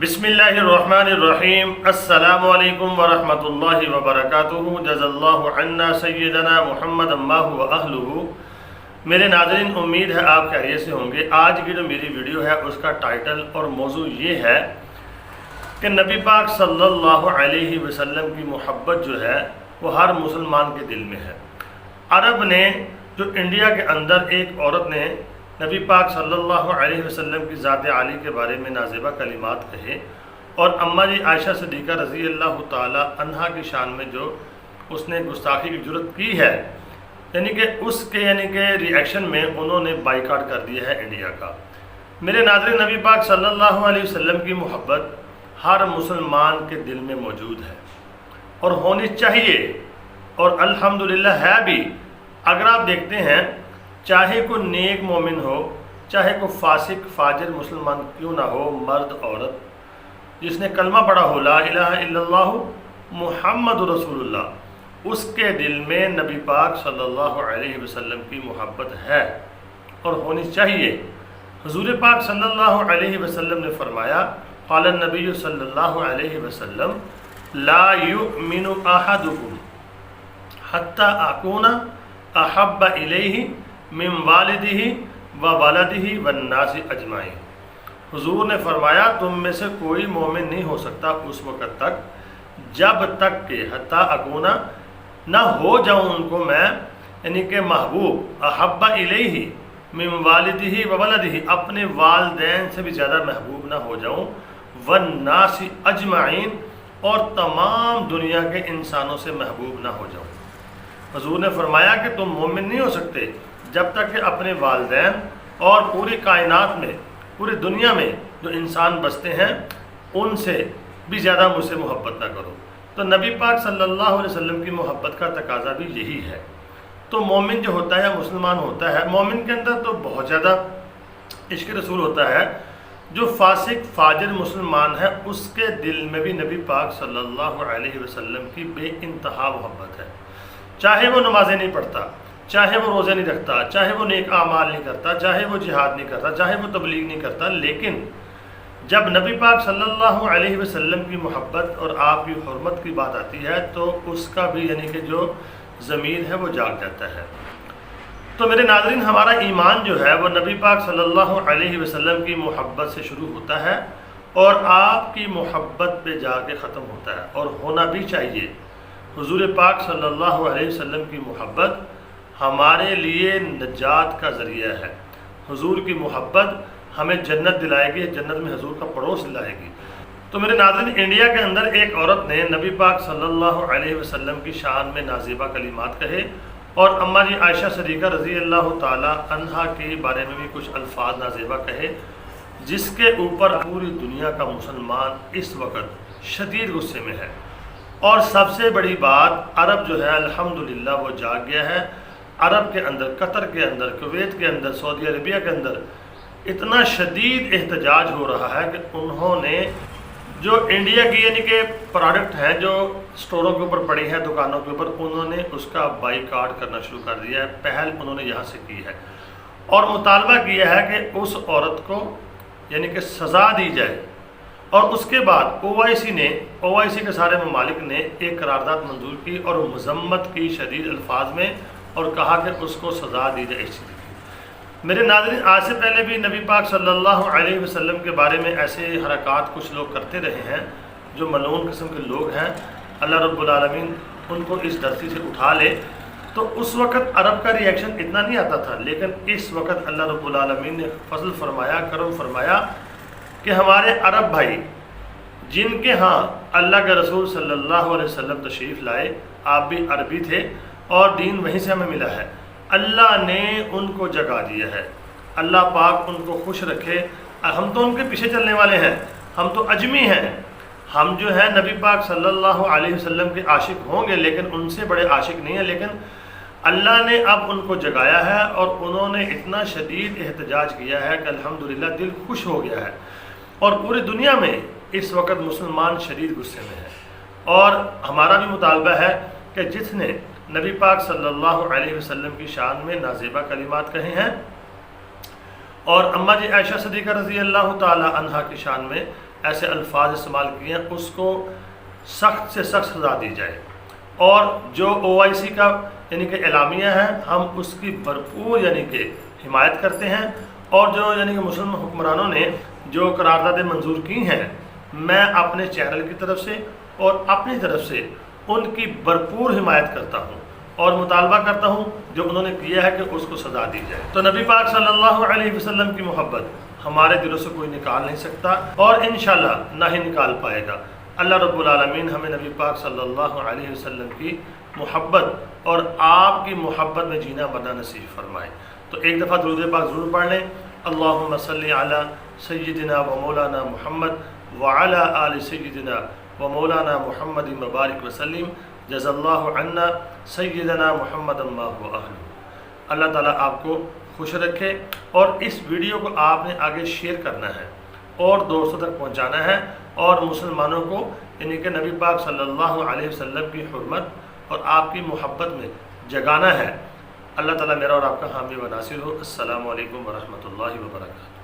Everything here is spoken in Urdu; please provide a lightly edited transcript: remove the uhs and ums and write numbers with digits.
بسم اللہ الرحمن الرحیم۔ السلام علیکم ورحمۃ اللہ وبرکاتہ۔ جزا اللہ عنا سیدنا محمد ما هو اہلہ۔ میرے ناظرین، امید ہے آپ خیریت سے ہوں گے۔ آج کی جو میری ویڈیو ہے اس کا ٹائٹل اور موضوع یہ ہے کہ نبی پاک صلی اللہ علیہ وسلم کی محبت جو ہے وہ ہر مسلمان کے دل میں ہے۔ عرب نے جو انڈیا کے اندر ایک عورت نے نبی پاک صلی اللہ علیہ وسلم کی ذات عالی کے بارے میں نازیبہ کلمات کہے، اور اماں جی عائشہ صدیقہ رضی اللہ تعالی عنہا کی شان میں جو اس نے گستاخی کی جرت کی ہے، یعنی کہ اس کے ری ایکشن میں انہوں نے بائیکاٹ کر دیا ہے انڈیا کا۔ میرے ناظرین، نبی پاک صلی اللہ علیہ وسلم کی محبت ہر مسلمان کے دل میں موجود ہے اور ہونی چاہیے، اور الحمدللہ ہے بھی۔ اگر آپ دیکھتے ہیں، چاہے کوئی نیک مومن ہو، چاہے کوئی فاسق فاجر مسلمان کیوں نہ ہو، مرد عورت، جس نے کلمہ پڑھا ہو لا الہ الا اللہ محمد رسول اللہ، اس کے دل میں نبی پاک صلی اللہ علیہ وسلم کی محبت ہے اور ہونی چاہیے۔ حضور پاک صلی اللہ علیہ وسلم نے فرمایا، قال النبی صلی اللہ علیہ وسلم لا یؤمن احدکم حتی اکون احب الیہ من والدہ و والدہ والناس اجمعین۔ حضور نے فرمایا، تم میں سے کوئی مومن نہیں ہو سکتا اس وقت تک جب تک کہ حتی اکونا نہ ہو جاؤں ان کو میں، یعنی کہ محبوب، احب الیہ من والدہ و والدہ، اپنے والدین سے بھی زیادہ محبوب نہ ہو جاؤں، والناس اجمعین، اور تمام دنیا کے انسانوں سے محبوب نہ ہو جاؤں۔ حضور نے فرمایا کہ تم مومن نہیں ہو سکتے جب تک کہ اپنے والدین اور پوری کائنات میں، پوری دنیا میں جو انسان بستے ہیں ان سے بھی زیادہ مجھ سے محبت نہ کرو۔ تو نبی پاک صلی اللہ علیہ وسلم کی محبت کا تقاضا بھی یہی ہے۔ تو مومن جو ہوتا ہے، مسلمان ہوتا ہے، مومن کے اندر تو بہت زیادہ عشق رسول ہوتا ہے۔ جو فاسق فاجر مسلمان ہے اس کے دل میں بھی نبی پاک صلی اللہ علیہ وسلم کی بے انتہا محبت ہے، چاہے وہ نمازیں نہیں پڑھتا، چاہے وہ روزے نہیں رکھتا، چاہے وہ نیک اعمال نہیں کرتا، چاہے وہ جہاد نہیں کرتا، چاہے وہ تبلیغ نہیں کرتا، لیکن جب نبی پاک صلی اللہ علیہ وسلم کی محبت اور آپ کی حرمت کی بات آتی ہے تو اس کا بھی جو ضمیر ہے وہ جاگ جاتا ہے۔ تو میرے ناظرین، ہمارا ایمان جو ہے وہ نبی پاک صلی اللہ علیہ وسلم کی محبت سے شروع ہوتا ہے اور آپ کی محبت پہ جا کے ختم ہوتا ہے، اور ہونا بھی چاہیے۔ حضور پاک صلی اللہ علیہ وسلم کی محبت ہمارے لیے نجات کا ذریعہ ہے۔ حضور کی محبت ہمیں جنت دلائے گی، جنت میں حضور کا پڑوس دلائے گی۔ تو میرے ناظرین، انڈیا کے اندر ایک عورت نے نبی پاک صلی اللہ علیہ وسلم کی شان میں نازیبہ کلمات کہے، اور اماں جی عائشہ صدیقہ رضی اللہ تعالی عنہا کے بارے میں بھی کچھ الفاظ نازیبہ کہے، جس کے اوپر پوری دنیا کا مسلمان اس وقت شدید غصے میں ہے۔ اور سب سے بڑی بات، عرب جو ہے الحمدللہ وہ جاگ گیا ہے۔ عرب کے اندر، قطر کے اندر، کویت کے اندر، سعودی عربیہ کے اندر اتنا شدید احتجاج ہو رہا ہے کہ انہوں نے جو انڈیا کی کہ پروڈکٹ ہیں جو سٹوروں کے اوپر پڑی ہے، دکانوں کے اوپر، انہوں نے اس کا بائیکاٹ کرنا شروع کر دیا ہے۔ پہل انہوں نے یہاں سے کی ہے اور مطالبہ کیا ہے کہ اس عورت کو کہ سزا دی جائے، اور اس کے بعد او آئی سی کے سارے ممالک نے ایک قرارداد منظور کی اور مذمت کی شدید الفاظ میں، اور کہا کہ اس کو سزا دی جائے اس چیز کی۔ میرے ناظرین، آج سے پہلے بھی نبی پاک صلی اللہ علیہ وسلم کے بارے میں ایسے حرکات کچھ لوگ کرتے رہے ہیں جو ملعون قسم کے لوگ ہیں۔ اللہ رب العالمین ان کو اس دھرتی سے اٹھا لے۔ تو اس وقت عرب کا ری ایکشن اتنا نہیں آتا تھا، لیکن اس وقت اللہ رب العالمین نے فضل فرمایا، کرم فرمایا کہ ہمارے عرب بھائی جن کے ہاں اللہ کے رسول صلی اللہ علیہ وسلم تشریف لائے، آپ بھی عربی تھے اور دین وہیں سے ہمیں ملا ہے، اللہ نے ان کو جگا دیا ہے۔ اللہ پاک ان کو خوش رکھے۔ ہم تو ان کے پیچھے چلنے والے ہیں، ہم تو اجمی ہیں، ہم جو ہیں نبی پاک صلی اللہ علیہ وسلم کے عاشق ہوں گے لیکن ان سے بڑے عاشق نہیں ہیں، لیکن اللہ نے اب ان کو جگایا ہے اور انہوں نے اتنا شدید احتجاج کیا ہے کہ الحمدللہ دل خوش ہو گیا ہے، اور پوری دنیا میں اس وقت مسلمان شدید غصے میں ہے۔ اور ہمارا بھی مطالبہ ہے کہ جس نے نبی پاک صلی اللہ علیہ وسلم کی شان میں نازیبہ کلمات کہے ہیں، اور اماں جی عائشہ صدیقہ رضی اللہ تعالی عنہا کی شان میں ایسے الفاظ استعمال کیے ہیں اس کو سخت سے سخت سزا دی جائے، اور جو OIC کا یعنی کہ اعلامیہ ہے ہم اس کی بھرپور یعنی کہ حمایت کرتے ہیں، اور جو یعنی کہ مسلم حکمرانوں نے جو قراردادیں منظور کی ہیں میں اپنے چینل کی طرف سے اور اپنی طرف سے ان کی بھرپور حمایت کرتا ہوں اور مطالبہ کرتا ہوں جو انہوں نے کیا ہے کہ اس کو سزا دی جائے۔ تو نبی پاک صلی اللہ علیہ وسلم کی محبت ہمارے دلوں سے کوئی نکال نہیں سکتا اور انشاءاللہ نہ ہی نکال پائے گا۔ اللہ رب العالمین ہمیں نبی پاک صلی اللہ علیہ وسلم کی محبت اور آپ کی محبت میں جینا مرنا نصیب فرمائے۔ تو ایک دفعہ درود پاک ضرور پڑھ لیں۔ اللہم صلی علی سیدنا و مولانا محمد وعلی آل سیدنا و مولانا محمد مبارک وسلم، جزا اللہ عنا سیدنا محمد ما هو اہلہ۔ اللہ تعالیٰ آپ کو خوش رکھے، اور اس ویڈیو کو آپ نے آگے شیئر کرنا ہے اور دوستوں تک پہنچانا ہے، اور مسلمانوں کو یعنی کہ نبی پاک صلی اللہ علیہ وسلم کی حرمت اور آپ کی محبت میں جگانا ہے۔ اللہ تعالیٰ میرا اور آپ کا حامی و ناصر ہو۔ السلام علیکم ورحمۃ اللہ وبرکاتہ۔